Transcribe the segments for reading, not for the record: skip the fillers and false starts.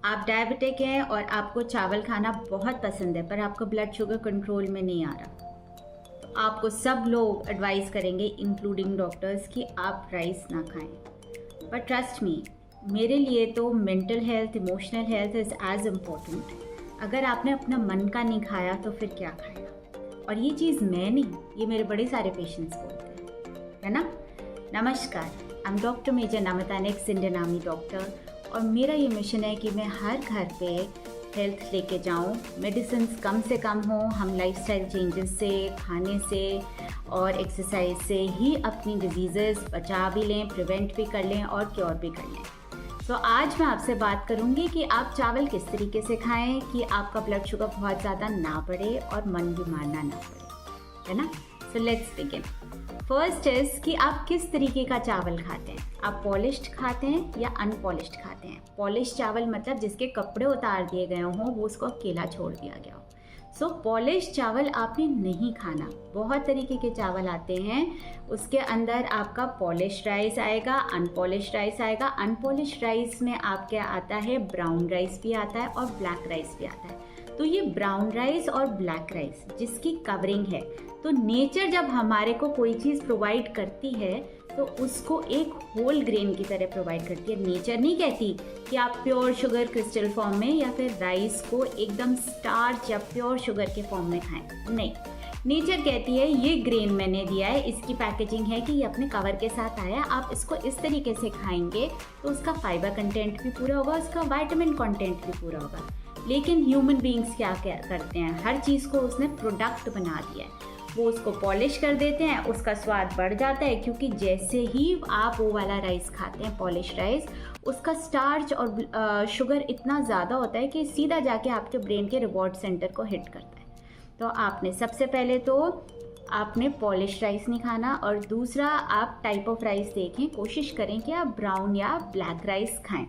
आप डायबिटिक हैं और आपको चावल खाना बहुत पसंद है पर आपका ब्लड शुगर कंट्रोल में नहीं आ रहा, तो आपको सब लोग एडवाइस करेंगे इंक्लूडिंग डॉक्टर्स कि आप राइस ना खाएं। बट ट्रस्ट मी, मेरे लिए तो mental health, emotional health is as important. अगर आपने अपना मन का नहीं खाया तो फिर क्या खाया? और ये चीज़ मैं नहीं, ये मेरे बड़े सारे पेशेंट्स बोलते हैं, है ना। नमस्कार, I am doctor major Namita, next Indian army doctor, और मेरा ये मिशन है कि मैं हर घर पे हेल्थ लेके जाऊँ, मेडिसिन कम से कम हो, हम लाइफस्टाइल चेंजेस से, खाने से और एक्सरसाइज से ही अपनी डिजीज़ेस बचा भी लें, प्रिवेंट भी कर लें और क्योर भी कर लें। तो आज मैं आपसे बात करूंगी कि आप चावल किस तरीके से खाएं कि आपका ब्लड शुगर बहुत ज़्यादा ना बढ़े और मन भी मारना ना पड़े, है ना। So let's begin. First is कि आप किस तरीके का चावल खाते हैं। आप पॉलिश्ड खाते हैं या अनपॉलिश्ड खाते हैं। पॉलिश चावल मतलब जिसके कपड़े उतार दिए गए हों, वो उसको अकेला छोड़ दिया गया हो। सो पॉलिश चावल आपने नहीं खाना। बहुत तरीके के चावल आते हैं, उसके अंदर आपका पॉलिश राइस आएगा, अनपॉलिश राइस आएगा। अनपॉलिश राइस में आपके आता है ब्राउन राइस भी आता है और ब्लैक राइस भी आता है। तो ये ब्राउन राइस और ब्लैक राइस जिसकी कवरिंग है, तो नेचर जब हमारे को कोई चीज़ प्रोवाइड करती है तो उसको एक होल ग्रेन की तरह प्रोवाइड करती है। नेचर नहीं कहती कि आप प्योर शुगर क्रिस्टल फॉर्म में या फिर राइस को एकदम स्टार्च या प्योर शुगर के फॉर्म में खाएं, नहीं। नेचर कहती है ये ग्रेन मैंने दिया है, इसकी पैकेजिंग है कि ये अपने कवर के साथ आया, आप इसको इस तरीके से खाएंगे तो उसका फाइबर कंटेंट भी पूरा होगा, उसका विटामिन कंटेंट भी पूरा होगा। लेकिन ह्यूमन बींग्स क्या करते हैं, हर चीज़ को उसने प्रोडक्ट बना दिया है, वो उसको पॉलिश कर देते हैं, उसका स्वाद बढ़ जाता है। क्योंकि जैसे ही आप वो वाला राइस खाते हैं, पॉलिश राइस, उसका स्टार्च और शुगर इतना ज़्यादा होता है कि सीधा जाके आपके ब्रेन के रिवॉर्ड सेंटर को हिट करता है। तो आपने सबसे पहले तो आपने पॉलिश राइस नहीं खाना, और दूसरा आप टाइप ऑफ राइस देखें, कोशिश करें कि आप ब्राउन या ब्लैक राइस खाएं।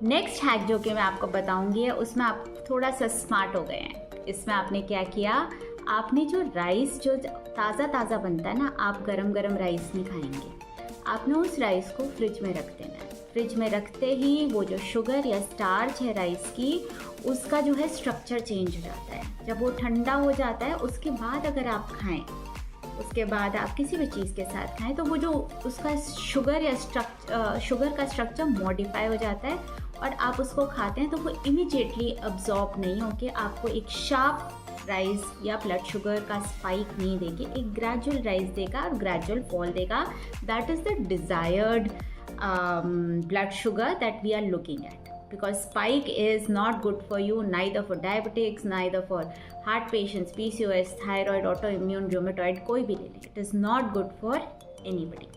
नेक्स्ट हैक जो कि मैं आपको बताऊंगी है, उसमें आप थोड़ा सा स्मार्ट हो गए हैं। इसमें आपने क्या किया, आपने जो राइस जो ताज़ा बनता है ना, आप गरम गरम राइस नहीं खाएंगे, आपने उस राइस को फ्रिज में रख देना है। फ्रिज में रखते ही वो जो शुगर या स्टार्च है राइस की, उसका जो है स्ट्रक्चर चेंज हो जाता है। जब वो ठंडा हो जाता है उसके बाद अगर आप खाएं, उसके बाद आप किसी भी चीज़ के साथ खाएं, तो वो जो उसका शुगर या शुगर का स्ट्रक्चर मॉडिफाई हो जाता है और आप उसको खाते हैं तो वो इमीडिएटली अब्जॉर्ब नहीं होकर आपको एक शार्प राइस या ब्लड शुगर का स्पाइक नहीं देगी, एक ग्रेजुअल राइस देगा और ग्रेजुअल फॉल देगा। That is the desired blood sugar that we are looking at, because spike is not good for you, neither for diabetics, neither for heart patients, PCOS, thyroid, autoimmune, rheumatoid, कोई भी ले लें, it is not good for anybody।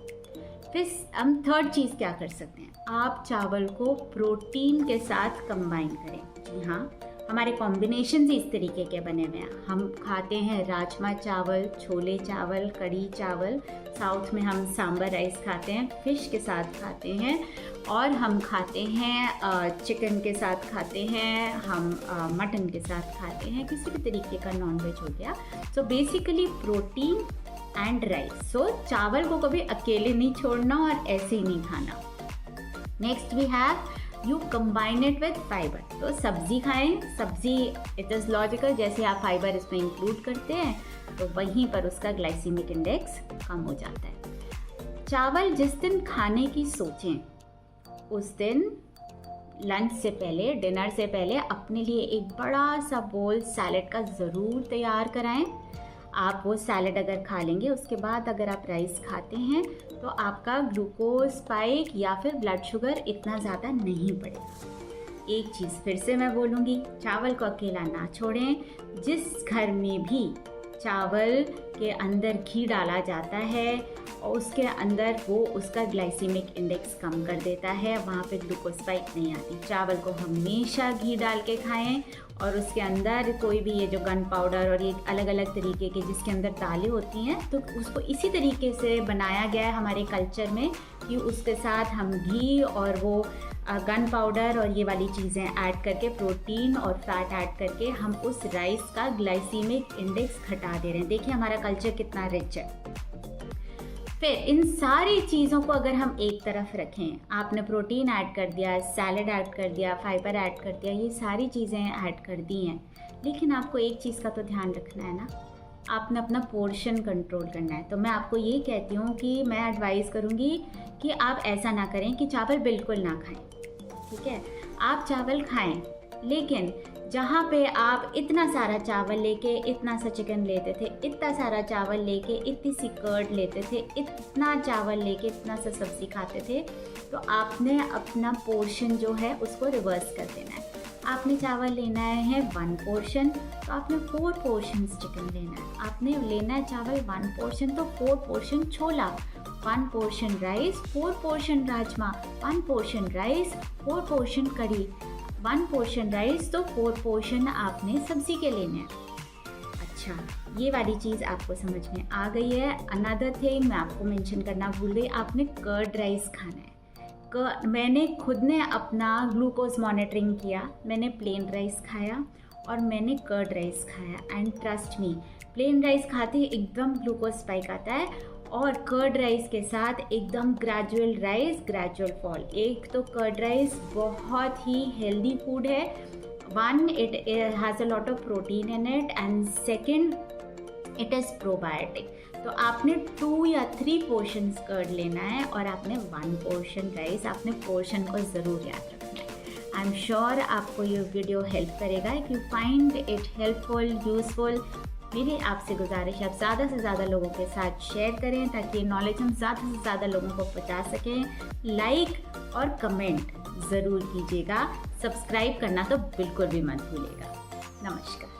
फिर हम third चीज़ क्या कर सकते हैं, आप चावल को प्रोटीन के साथ कंबाइन करें। जी हाँ, हमारे कॉम्बिनेशन इस तरीके के बने हुए हैं। हम खाते हैं राजमा चावल, छोले चावल, कढ़ी चावल, साउथ में हम सांबर राइस खाते हैं, फिश के साथ खाते हैं, और हम खाते हैं चिकन के साथ खाते हैं, हम मटन के साथ खाते हैं, किसी भी तरीके का नॉनवेज हो गया। So basically protein and rice. So चावल को कभी अकेले नहीं छोड़ना और ऐसे ही नहीं खाना। Next we have you combine it with fibre. तो सब्जी खाएं, सब्जी इट इज़ लॉजिकल, जैसे आप फाइबर इसमें इंक्लूड करते हैं तो वहीं पर उसका ग्लाइसीमिक इंडेक्स कम हो जाता है। चावल जिस दिन खाने की सोचें उस दिन लंच से पहले, डिनर से पहले अपने लिए एक बड़ा सा बोल सैलेड का ज़रूर तैयार कराएं। आप वो सैलेड अगर खा लेंगे, उसके बाद अगर आप राइस खाते हैं तो आपका ग्लूकोज स्पाइक या फिर ब्लड शुगर इतना ज़्यादा नहीं बढ़ेगा। एक चीज़ फिर से मैं बोलूँगी, चावल को अकेला ना छोड़ें। जिस घर में भी चावल के अंदर घी डाला जाता है और उसके अंदर वो उसका ग्लाइसीमिक इंडेक्स कम कर देता है, वहाँ पे ग्लूकोज स्पाइक नहीं आती। चावल को हमेशा घी डाल के खाएं, और उसके अंदर कोई भी ये जो गन पाउडर और ये अलग अलग तरीके के जिसके अंदर दालें होती हैं, तो उसको इसी तरीके से बनाया गया है हमारे कल्चर में कि उसके साथ हम घी और वो गन पाउडर और ये वाली चीज़ें ऐड करके, प्रोटीन और फैट ऐड करके हम उस राइस का ग्लाइसीमिक इंडेक्स घटा दे रहे हैं। देखिए हमारा कल्चर कितना रिच है। फिर इन सारी चीज़ों को अगर हम एक तरफ रखें, आपने प्रोटीन ऐड कर दिया, सैलड ऐड कर दिया, फाइबर ऐड कर दिया, ये सारी चीज़ें ऐड कर दी हैं, लेकिन आपको एक चीज़ का तो ध्यान रखना है ना, आपने अपना पोर्शन कंट्रोल करना है। तो मैं आपको ये कहती हूँ कि मैं एडवाइस करूँगी कि आप ऐसा ना करें कि चावल बिल्कुल ना खाएं, ठीक है। आप चावल खाएं, लेकिन जहाँ पे आप इतना सारा चावल लेके इतना सा चिकन लेते थे, इतना सारा चावल लेके इतनी सी कर्ड लेते थे, इतना चावल लेके इतना सा सब्ज़ी खाते थे, तो आपने अपना पोर्शन जो है उसको रिवर्स कर देना है। आपने चावल लेना है 1 पोर्शन, तो आपने 4 पोर्शन चिकन लेना है। आपने लेना है चावल 1 पोर्शन, तो 4 portion chhola, 1 portion rice, 4 portion rajma, 1 portion rice, 4 portion kadhi, 1 portion rice, तो 4 पोर्शन आपने सब्जी के लेने हैं। अच्छा, ये वाली चीज़ आपको समझ में आ गई है। अनदर थिंग मैं आपको मेंशन करना भूल गई, आपने कर्ड राइस खाना है। मैंने खुद ने अपना ग्लूकोज मॉनिटरिंग किया, मैंने प्लेन राइस खाया और मैंने कर्ड राइस खाया, and trust me, plain rice खाते ही एकदम ग्लूकोज स्पाइक आता है, और कर्ड राइस के साथ एकदम ग्रेजुअल राइस, ग्रेजुअल फॉल। एक तो कर्ड राइस बहुत ही हेल्दी फूड है, 1 it has a lot of protein in it, and second it is probiotic। तो आपने 2 या 3 पोर्शंस कर्ड लेना है और आपने 1 पोर्शन राइस, आपने पोर्शन को ज़रूर याद रखना है। आई एम श्योर आपको ये वीडियो हेल्प करेगा। If you find it helpful, useful, मेरी आपसे गुजारिश है आप ज़्यादा से ज़्यादा लोगों के साथ शेयर करें, ताकि नॉलेज हम ज़्यादा से ज़्यादा लोगों को पहुँचा सकें। लाइक और कमेंट ज़रूर कीजिएगा, सब्सक्राइब करना तो बिल्कुल भी मत भूलिएगा। नमस्कार।